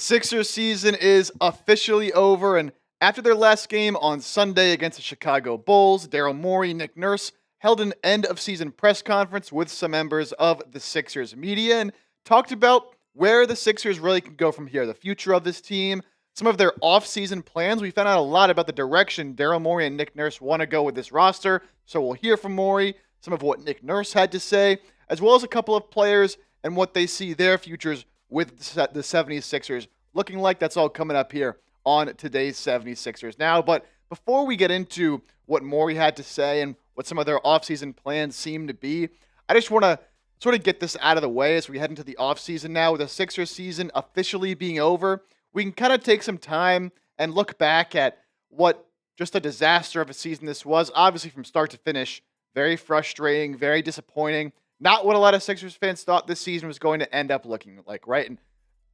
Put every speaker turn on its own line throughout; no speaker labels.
Sixers season is officially over, and after their last game on Sunday against the Chicago Bulls, Daryl Morey and Nick Nurse held an end-of-season press conference with some members of the Sixers media and talked about where the Sixers really can go from here, the future of this team, some of their off-season plans. We found out a lot about the direction Daryl Morey and Nick Nurse want to go with this roster, so we'll hear from Morey, some of what Nick Nurse had to say, as well as a couple of players and what they see their futures with the 76ers looking like. That's all coming up here on today's 76ers now. But before we get into what Morey had to say and what some of their offseason plans seem to be, I just want to sort of get this out of the way as we head into the offseason now. With the Sixers season officially being over, we can kind of take some time and look back at what just a disaster of a season this was. Obviously, from start to finish, very frustrating, very disappointing. Not what a lot of Sixers fans thought this season was going to end up looking like, right? And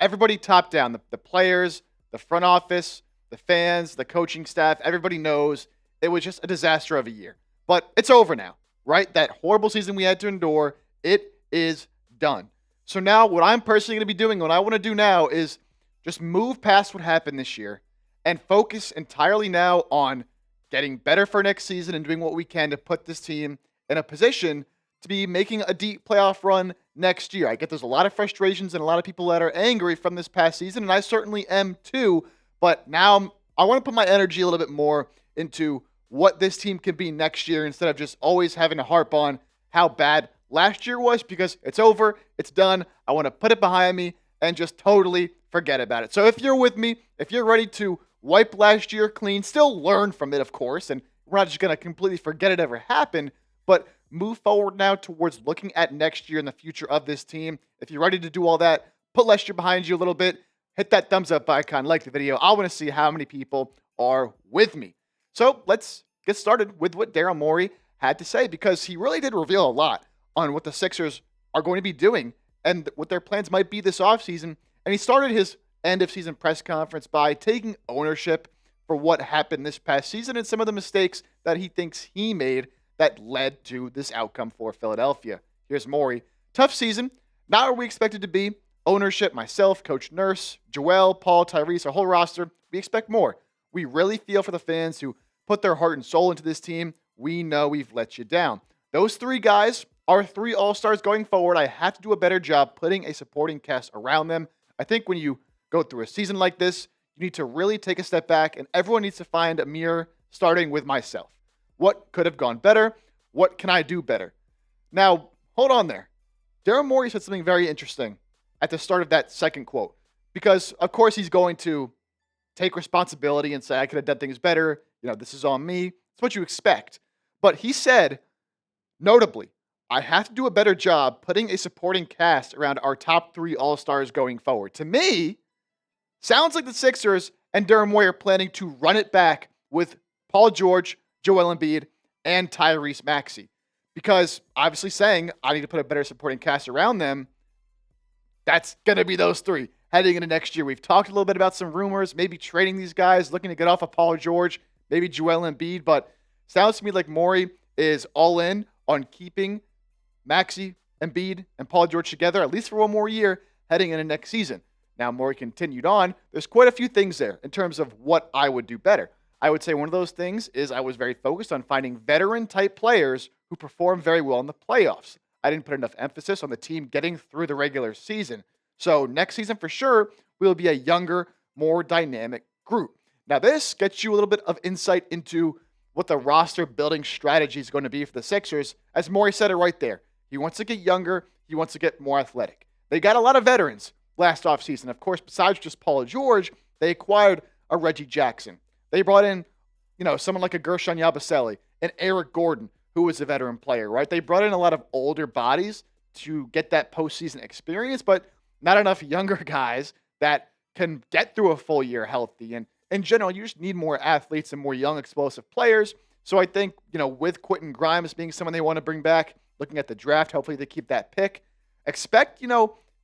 everybody top down, the players, the front office, the fans, the coaching staff, everybody knows it was just a disaster of a year. But it's over now, right? That horrible season we had to endure, it is done. So now what I'm personally going to be doing, what I want to do now is just move past what happened this year and focus entirely now on getting better for next season and doing what we can to put this team in a position to be making a deep playoff run next year. I get there's a lot of frustrations and a lot of people that are angry from this past season, and I certainly am too. But now I want to put my energy a little bit more into what this team can be next year instead of just always having to harp on how bad last year was, because it's over, it's done. I want to put it behind me and just totally forget about it. So if you're with me, if you're ready to wipe last year clean, still learn from it, of course, and we're not just going to completely forget it ever happened, but move forward now towards looking at next year and the future of this team. If you're ready to do all that, put last year behind you a little bit, hit that thumbs up icon, like the video. I want to see how many people are with me. So let's get started with what Daryl Morey had to say, because he really did reveal a lot on what the Sixers are going to be doing and what their plans might be this offseason. And he started his end-of-season press conference by taking ownership for what happened this past season and some of the mistakes that he thinks he made that led to this outcome for Philadelphia. Here's Morey. Tough season. Not where we expected to be. Ownership, myself, Coach Nurse, Joel, Paul, Tyrese, our whole roster. We expect more. We really feel for the fans who put their heart and soul into this team. We know we've let you down. Those three guys are three all-stars going forward. I have to do a better job putting a supporting cast around them. I think when you go through a season like this, you need to really take a step back, and everyone needs to find a mirror, starting with myself. What could have gone better? What can I do better? Now, hold on there. Daryl Morey said something very interesting at the start of that second quote, because, of course, he's going to take responsibility and say, I could have done things better. This is on me. It's what you expect. But he said, notably, I have to do a better job putting a supporting cast around our top three all-stars going forward. To me, sounds like the Sixers and Daryl Morey are planning to run it back with Paul George, Joel Embiid, and Tyrese Maxey. Because obviously saying I need to put a better supporting cast around them, that's going to be those three heading into next year. We've talked a little bit about some rumors, maybe trading these guys, looking to get off of Paul George, maybe Joel Embiid, but sounds to me like Morey is all in on keeping Maxey, Embiid, and Paul George together, at least for one more year, heading into next season. Now, Morey continued on. There's quite a few things there in terms of what I would do better. I would say one of those things is I was very focused on finding veteran-type players who perform very well in the playoffs. I didn't put enough emphasis on the team getting through the regular season. So next season, for sure, we'll be a younger, more dynamic group. Now, this gets you a little bit of insight into what the roster-building strategy is going to be for the Sixers. As Morey said it right there, he wants to get younger. He wants to get more athletic. They got a lot of veterans last offseason. Of course, besides just Paul George, they acquired a Reggie Jackson. They brought in, someone like a Guerschon Yabusele and Eric Gordon, who was a veteran player, right? They brought in a lot of older bodies to get that postseason experience, but not enough younger guys that can get through a full year healthy. And in general, you just need more athletes and more young, explosive players. So I think, with Quentin Grimes being someone they want to bring back, looking at the draft, hopefully they keep that pick. Expect,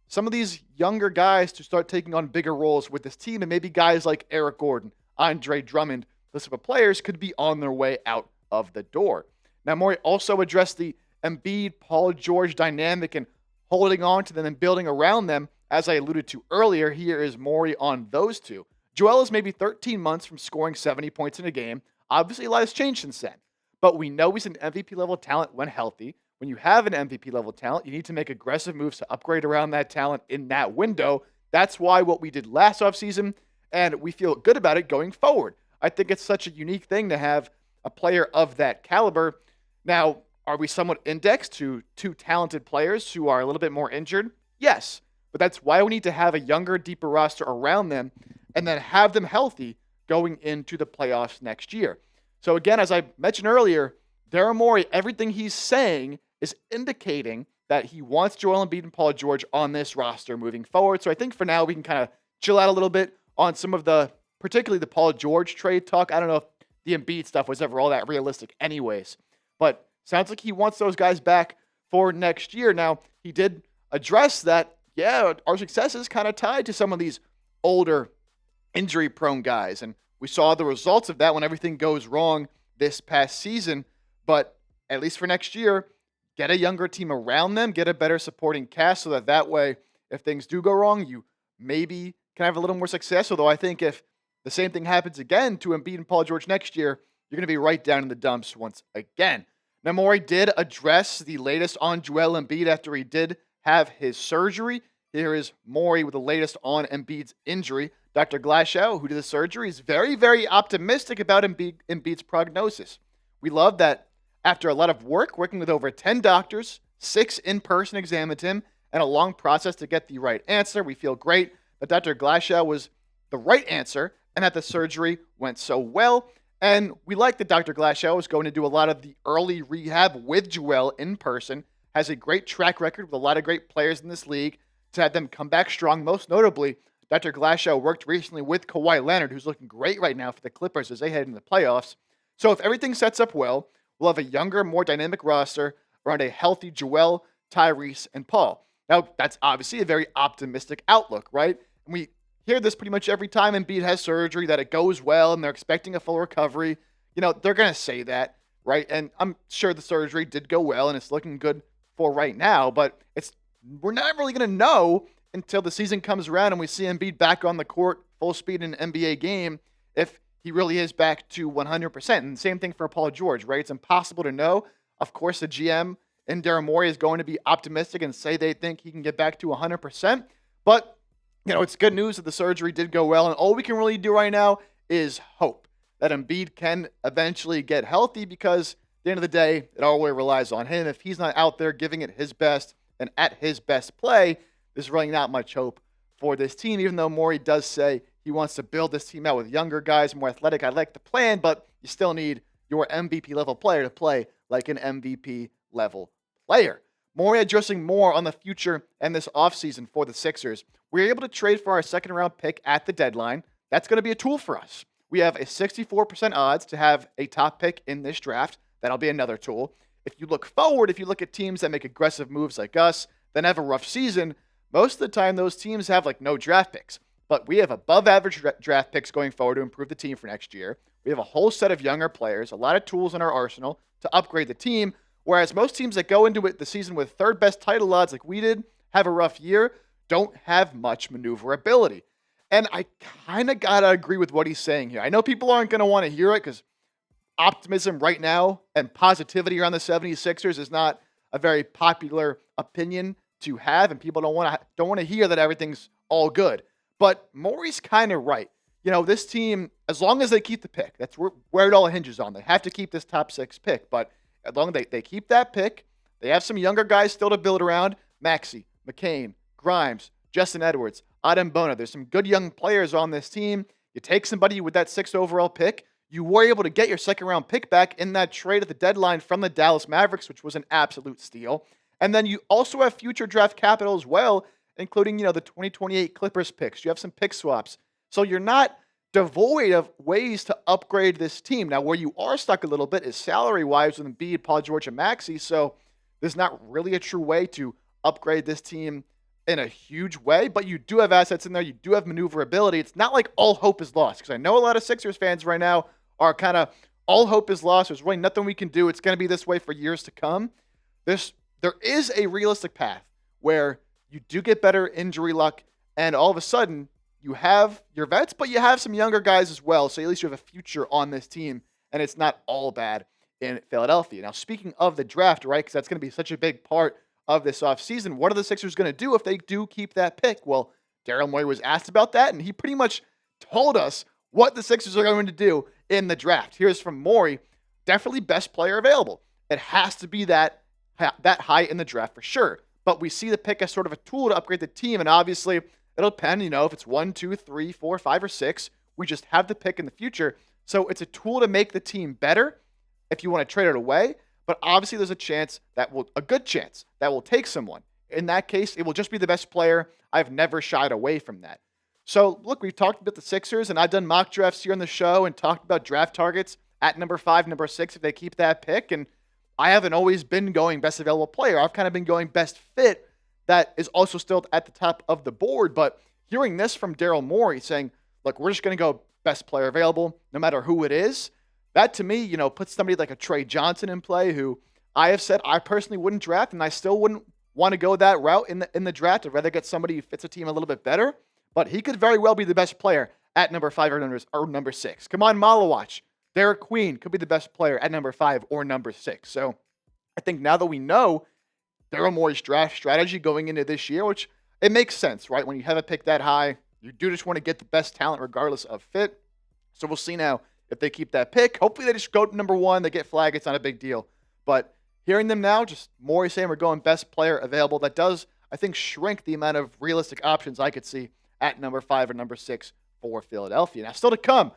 some of these younger guys to start taking on bigger roles with this team, and maybe guys like Eric Gordon, Oubre and Drummond, those type of players could be on their way out of the door. Now, Morey also addressed the Embiid, Paul George dynamic and holding on to them and building around them as I alluded to earlier, here is Morey on those two. Joel is maybe 13 months from scoring 70 points in a game. Obviously, a lot has changed since then. But we know he's an MVP level talent when healthy. When you have an MVP level talent, you need to make aggressive moves to upgrade around that talent in that window. That's why what we did last offseason, and we feel good about it going forward. I think it's such a unique thing to have a player of that caliber. Now, are we somewhat indexed to two talented players who are a little bit more injured? Yes, but that's why we need to have a younger, deeper roster around them and then have them healthy going into the playoffs next year. So again, as I mentioned earlier, Daryl Morey, everything he's saying is indicating that he wants Joel Embiid and Paul George on this roster moving forward. So I think for now we can kind of chill out a little bit on some of the, particularly the Paul George trade talk. I don't know if the Embiid stuff was ever all that realistic anyways, but sounds like he wants those guys back for next year. Now, he did address that, yeah, our success is kind of tied to some of these older injury-prone guys, and we saw the results of that when everything goes wrong this past season. But at least for next year, get a younger team around them, get a better supporting cast so that way, if things do go wrong, you maybe can have a little more success. Although I think if the same thing happens again to Embiid and Paul George next year, you're going to be right down in the dumps once again. Now, Morey did address the latest on Joel Embiid after he did have his surgery. Here is Morey with the latest on Embiid's injury. Dr. Guerschon, who did the surgery, is very, very optimistic about Embiid's prognosis. We love that after a lot of work, working with over 10 doctors, 6 in-person examined him, and a long process to get the right answer. We feel great that Dr. Guerschon was the right answer and that the surgery went so well. And we like that Dr. Guerschon is going to do a lot of the early rehab with Joel in person, has a great track record with a lot of great players in this league to have them come back strong. Most notably, Dr. Guerschon worked recently with Kawhi Leonard, who's looking great right now for the Clippers as they head into the playoffs. So if everything sets up well, we'll have a younger, more dynamic roster around a healthy Joel, Tyrese, and Paul. Now, that's obviously a very optimistic outlook, right? And we hear this pretty much every time Embiid has surgery, that it goes well and they're expecting a full recovery. You know, they're going to say that, right? And I'm sure the surgery did go well and it's looking good for right now, but we're not really going to know until the season comes around and we see Embiid back on the court, full speed in an NBA game, if he really is back to 100%. And same thing for Paul George, right? It's impossible to know. Of course, the GM and Daryl Morey is going to be optimistic and say they think he can get back to 100%. But, you know, it's good news that the surgery did go well. And all we can really do right now is hope that Embiid can eventually get healthy, because at the end of the day, it always relies on him. If he's not out there giving it his best and at his best play, there's really not much hope for this team, even though Morey does say he wants to build this team out with younger guys, more athletic. I like the plan, but you still need your MVP level player to play like an MVP level player. Morey addressing more on the future and this offseason for the Sixers. We were able to trade for our second round pick at the deadline. That's going to be a tool for us. We have a 64% odds to have a top pick in this draft. That'll be another tool. If you look forward, if you look at teams that make aggressive moves like us, then have a rough season, most of the time those teams have like no draft picks. But we have above average draft picks going forward to improve the team for next year. We have a whole set of younger players, a lot of tools in our arsenal to upgrade the team. Whereas most teams that go into it the season with third best title odds like we did, have a rough year, don't have much maneuverability. And I kind of got to agree with what he's saying here. I know people aren't going to want to hear it because optimism right now and positivity around the 76ers is not a very popular opinion to have, and people don't want to hear that everything's all good. But Morey's kind of right. You know, this team, as long as they keep the pick, that's where it all hinges on. They have to keep this top 6 pick, but as long as they keep that pick, they have some younger guys still to build around. Maxey, McCain, Grimes, Justin Edwards, Adem Bona. There's some good young players on this team. You take somebody with that 6th overall pick, you were able to get your second round pick back in that trade at the deadline from the Dallas Mavericks, which was an absolute steal. And then you also have future draft capital as well, including, you know, the 2028 Clippers picks. You have some pick swaps. So you're not devoid of ways to upgrade this team. Now, where you are stuck a little bit is salary-wise with Embiid, Paul George, and Maxey. So there's not really a true way to upgrade this team in a huge way, but you do have assets in there. You do have maneuverability. It's not like all hope is lost, because I know a lot of Sixers fans right now are kind of all hope is lost. There's really nothing we can do. It's going to be this way for years to come. There is a realistic path where you do get better injury luck, and all of a sudden, you have your vets, but you have some younger guys as well. So at least you have a future on this team, and it's not all bad in Philadelphia. Now, speaking of the draft, right, because that's going to be such a big part of this offseason, what are the Sixers going to do if they do keep that pick? Well, Daryl Morey was asked about that, and he pretty much told us what the Sixers are going to do in the draft. Here's from Morey: definitely best player available. It has to be that high in the draft for sure. But we see the pick as sort of a tool to upgrade the team, and obviously it'll depend, if it's 1, 2, 3, 4, 5, or 6. We just have the pick in the future. So it's a tool to make the team better if you want to trade it away. But obviously there's a good chance that will take someone. In that case, it will just be the best player. I've never shied away from that. So look, we've talked about the Sixers, and I've done mock drafts here on the show and talked about draft targets at number 5, number 6 if they keep that pick. And I haven't always been going best available player. I've kind of been going best fit. That is also still at the top of the board. But hearing this from Daryl Morey saying, look, we're just going to go best player available no matter who it is, that to me, puts somebody like a Trey Johnson in play, who I have said I personally wouldn't draft, and I still wouldn't want to go that route in the draft. I'd rather get somebody who fits a team a little bit better. But he could very well be the best player at number 5 or number 6. Come on, Malawatch. Derek Queen could be the best player at number 5 or number 6. So I think now that we know Daryl Morey's draft strategy going into this year, which it makes sense, right? When you have a pick that high, you do just want to get the best talent regardless of fit. So we'll see now if they keep that pick. Hopefully they just go to number 1. They get flagged. It's not a big deal. But hearing them now, just Morey saying we're going best player available, that does, I think, shrink the amount of realistic options I could see at number 5 or number 6 for Philadelphia. Now, still to come.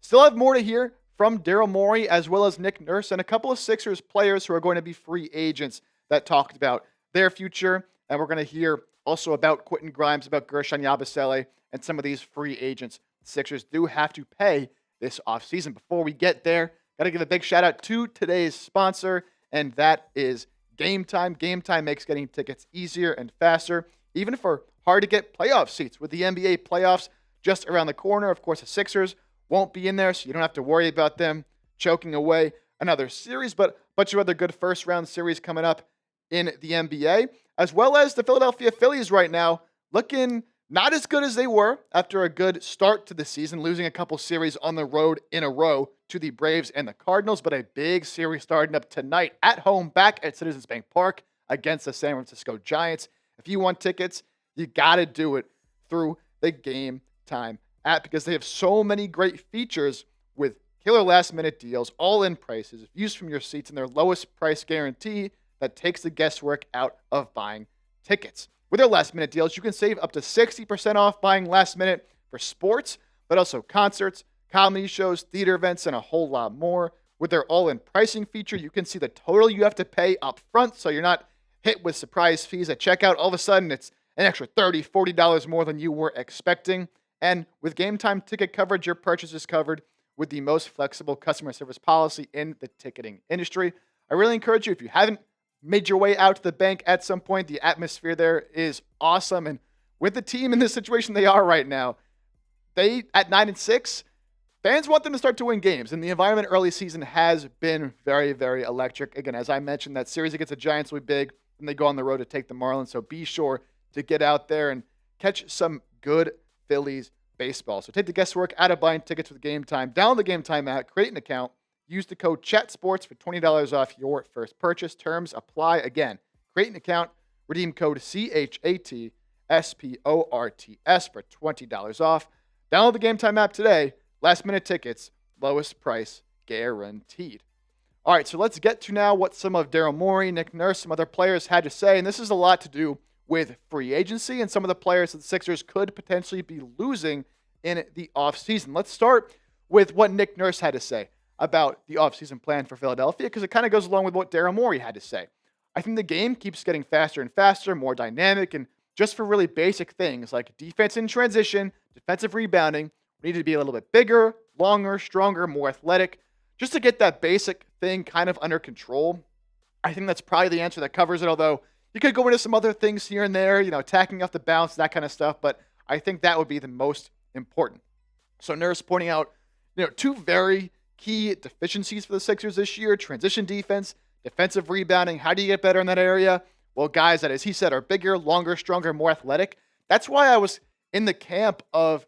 Still have more to hear from Daryl Morey as well as Nick Nurse and a couple of Sixers players who are going to be free agents that talked about their future. And we're going to hear also about Quentin Grimes, about Guerschon Yabusele, and some of these free agents the Sixers do have to pay this offseason. Before we get there, got to give a big shout out to today's sponsor, and that is Game Time. Game Time makes getting tickets easier and faster, even for hard to get playoff seats. With the NBA playoffs just around the corner, of course, the Sixers won't be in there, so you don't have to worry about them choking away another series, but a bunch of other good first-round series coming up in the NBA, as well as the Philadelphia Phillies right now looking not as good as they were after a good start to the season, losing a couple series on the road in a row to the Braves and the Cardinals, but a big series starting up tonight at home back at Citizens Bank Park against the San Francisco Giants. If you want tickets, you got to do it through the Game Time app because they have so many great features with killer last-minute deals, all-in prices, views from your seats, and their lowest price guarantee that takes the guesswork out of buying tickets. With their last-minute deals, you can save up to 60% off buying last minute for sports, but also concerts, comedy shows, theater events, and a whole lot more. With their all-in pricing feature, you can see the total you have to pay up front, so you're not hit with surprise fees at checkout. All of a sudden, it's an extra $30, $40 more than you were expecting. And with Game Time ticket coverage, your purchase is covered with the most flexible customer service policy in the ticketing industry. I really encourage you, if you haven't made your way out to the bank at some point, the atmosphere there is awesome. And with the team in this situation they are right now, they, at 9-6, fans want them to start to win games. And the environment early season has been very, very electric. Again, as I mentioned, that series against the Giants will be big. Then they go on the road to take the Marlins. So be sure to get out there and catch some good Phillies baseball. So take the guesswork out of buying tickets with Game Time. Download the Game Time app, create an account, use the code CHATSPORTS for $20 off your first purchase. Terms apply. Again, create an account, redeem code CHATSPORTS for $20 off. Download the Game Time app today. Last minute tickets, lowest price guaranteed. All right, so let's get to now what some of Daryl Morey, Nick Nurse, some other players had to say. And this is a lot to do with free agency and some of the players that the Sixers could potentially be losing in the offseason. Let's start with what Nick Nurse had to say about the offseason plan for Philadelphia, because it kind of goes along with what Daryl Morey had to say. I think the game keeps getting faster and faster, more dynamic, and just for really basic things like defense in transition, defensive rebounding, we need to be a little bit bigger, longer, stronger, more athletic, just to get that basic thing kind of under control. I think that's probably the answer that covers it, although you could go into some other things here and there, attacking off the bounce, that kind of stuff, but I think that would be the most important. So Nurse pointing out, two very key deficiencies for the Sixers this year: transition defense, defensive rebounding. How do you get better in that area? Well, guys that, as he said, are bigger, longer, stronger, more athletic. That's why I was in the camp of,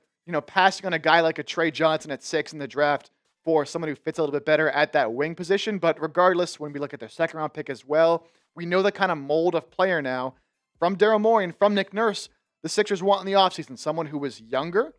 passing on a guy like a Trey Johnson at 6 in the draft for someone who fits a little bit better at that wing position. But regardless, when we look at their second round pick as well, we know the kind of mold of player now from Daryl Morey and from Nick Nurse the Sixers want in the offseason. Someone who is younger,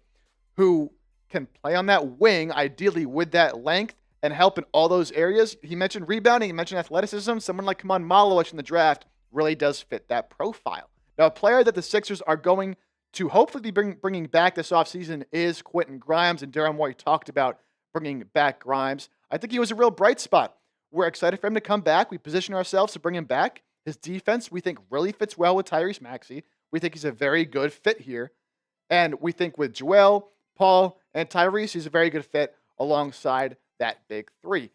who can play on that wing, ideally with that length, and help in all those areas. He mentioned rebounding, he mentioned athleticism. Someone like Kaman Malowich in the draft really does fit that profile. Now, a player that the Sixers are going to hopefully be bringing back this offseason is Quentin Grimes, and Daryl Morey talked about bringing back Grimes. I think he was a real bright spot. We're excited for him to come back. We position ourselves to bring him back. His defense, we think, really fits well with Tyrese Maxey. We think he's a very good fit here. And we think with Joel, Paul, and Tyrese, he's a very good fit alongside that big three.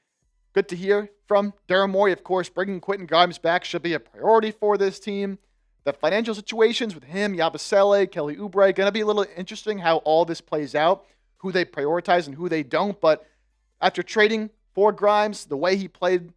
Good to hear from Daryl Morey. Of course, bringing Quentin Grimes back should be a priority for this team. The financial situations with him, Yabusele, Kelly Oubre, going to be a little interesting how all this plays out, who they prioritize and who they don't. But after trading for Grimes, the way he played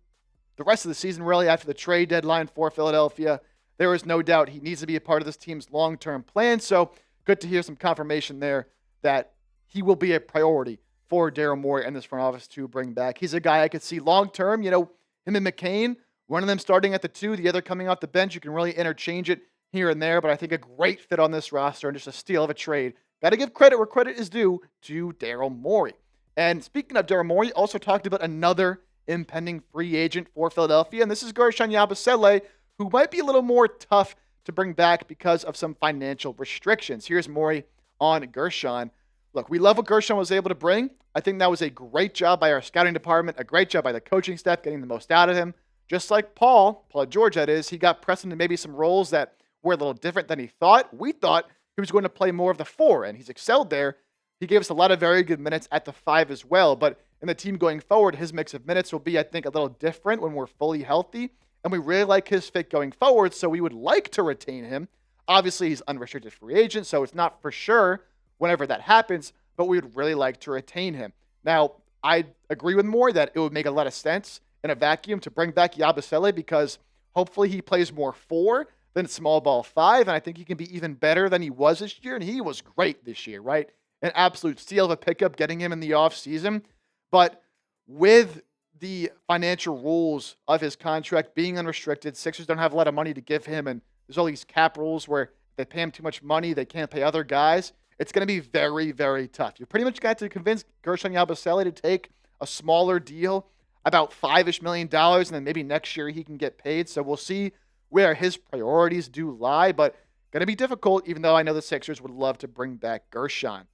the rest of the season, really, after the trade deadline for Philadelphia, there is no doubt he needs to be a part of this team's long-term plan. So good to hear some confirmation there that he will be a priority for Daryl Morey and this front office to bring back. He's a guy I could see long-term, him and McCain, one of them starting at the 2, the other coming off the bench. You can really interchange it here and there, but I think a great fit on this roster and just a steal of a trade. Got to give credit where credit is due to Daryl Morey. And speaking of Daryl Morey, also talked about another impending free agent for Philadelphia, and this is Guerschon Yabusele, who might be a little more tough to bring back because of some financial restrictions. Here's Morey on Guerschon. Look, we love what Guerschon was able to bring. I think that was a great job by our scouting department, a great job by the coaching staff getting the most out of him. Just like Paul George, that is, he got pressed into maybe some roles that were a little different than he thought. We thought he was going to play more of the 4, and he's excelled there. He gave us a lot of very good minutes at the 5 as well, but in the team going forward, his mix of minutes will be, I think, a little different when we're fully healthy, and we really like his fit going forward, so we would like to retain him. Obviously, he's unrestricted free agent, so it's not for sure whenever that happens, but we would really like to retain him. Now, I agree with Moore that it would make a lot of sense in a vacuum to bring back Yabusele because hopefully he plays more 4 than small ball 5, and I think he can be even better than he was this year, and he was great this year, right? An absolute steal of a pickup getting him in the offseason. But with the financial rules of his contract being unrestricted, Sixers don't have a lot of money to give him, and there's all these cap rules where if they pay him too much money, they can't pay other guys. It's going to be very, very tough. You pretty much got to convince Guerschon Yabusele to take a smaller deal, about $5-ish million, and then maybe next year he can get paid. So we'll see where his priorities do lie, but going to be difficult, even though I know the Sixers would love to bring back Guerschon.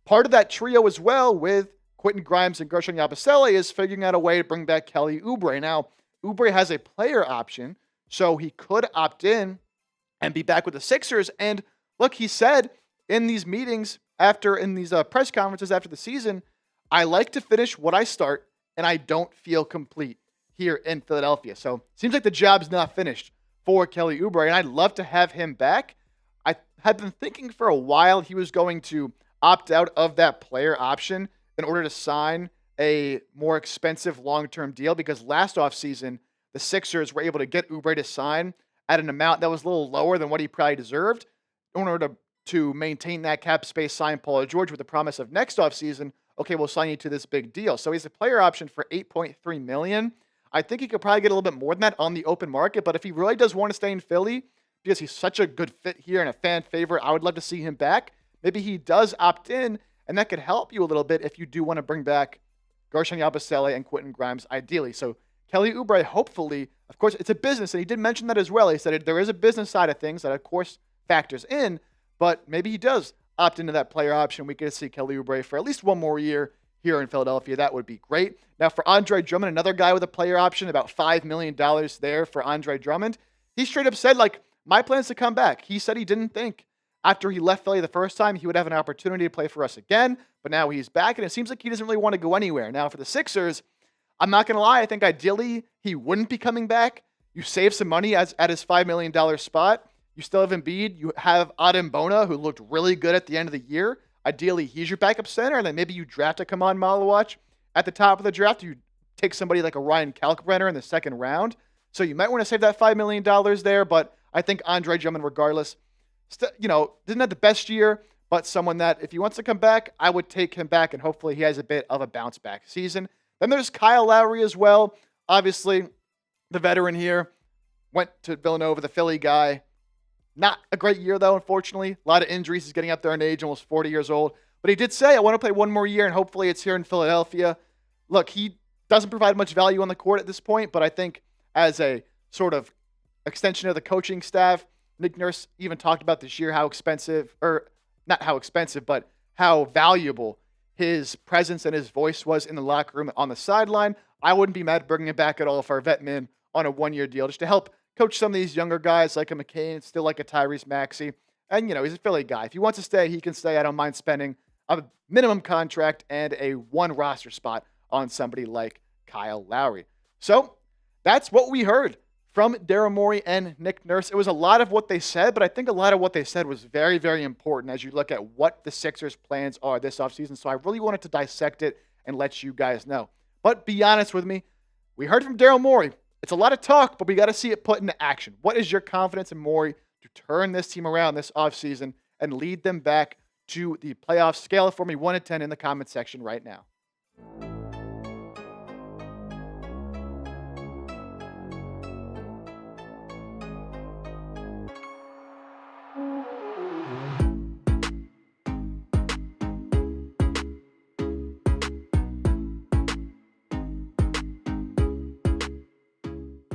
Part of that trio as well with Quentin Grimes and Guerschon Yabusele is figuring out a way to bring back Kelly Oubre. Now, Oubre has a player option, so he could opt in and be back with the Sixers. And look, he said in these meetings in these press conferences after the season, I like to finish what I start, and I don't feel complete here in Philadelphia. So seems like the job's not finished for Kelly Oubre, and I'd love to have him back. I had been thinking for a while he was going to opt out of that player option in order to sign a more expensive long-term deal because last offseason, the Sixers were able to get Oubre to sign at an amount that was a little lower than what he probably deserved in order to maintain that cap space, sign Paul George with the promise of next offseason, okay, we'll sign you to this big deal. So he's a player option for $8.3 million. I think he could probably get a little bit more than that on the open market, but if he really does want to stay in Philly, because he's such a good fit here and a fan favorite, I would love to see him back. Maybe he does opt in, and that could help you a little bit if you do want to bring back Guerschon Yabusele and Quentin Grimes, ideally. So Kelly Oubre, hopefully, of course, it's a business, and he did mention that as well. He said there is a business side of things that, of course, factors in, but maybe he does opt into that player option. We could see Kelly Oubre for at least one more year here in Philadelphia. That would be great. Now, for Andre Drummond, another guy with a player option, about $5 million there for Andre Drummond. He straight up said, my plan is to come back. He said he didn't think after he left Philly the first time he would have an opportunity to play for us again, but now he's back, and it seems like he doesn't really want to go anywhere. Now, for the Sixers, I'm not going to lie. I think ideally he wouldn't be coming back. You save some money at his $5 million spot. You still have Embiid. You have Adem Bona, who looked really good at the end of the year. Ideally, he's your backup center, and then maybe you draft a Kaman Malowich at the top of the draft. You take somebody like a Ryan Kalkbrenner in the second round. So you might want to save that $5 million there, but I think Andre Drummond, regardless, didn't have the best year, but someone that if he wants to come back, I would take him back, and hopefully he has a bit of a bounce back season. Then there's Kyle Lowry as well. Obviously, the veteran here went to Villanova, the Philly guy. Not a great year, though, unfortunately. A lot of injuries. He's getting up there in age, almost 40 years old. But he did say, I want to play one more year, and hopefully it's here in Philadelphia. Look, he doesn't provide much value on the court at this point, but I think as a sort of extension of the coaching staff, Nick Nurse even talked about this year how expensive, or not how expensive, but how valuable his presence and his voice was in the locker room on the sideline. I wouldn't be mad bringing him back at all for a vet min on a one-year deal just to help coach some of these younger guys like a McCain, still like a Tyrese Maxey. And, he's a Philly guy. If he wants to stay, he can stay. I don't mind spending a minimum contract and a one roster spot on somebody like Kyle Lowry. So that's what we heard from Daryl Morey and Nick Nurse. It was a lot of what they said, but I think a lot of what they said was very, very important as you look at what the Sixers' plans are this offseason. So I really wanted to dissect it and let you guys know. But be honest with me, we heard from Daryl Morey. It's a lot of talk, but we got to see it put into action. What is your confidence in Morey to turn this team around this offseason and lead them back to the playoffs? Scale it for me 1 to 10 in the comment section right now.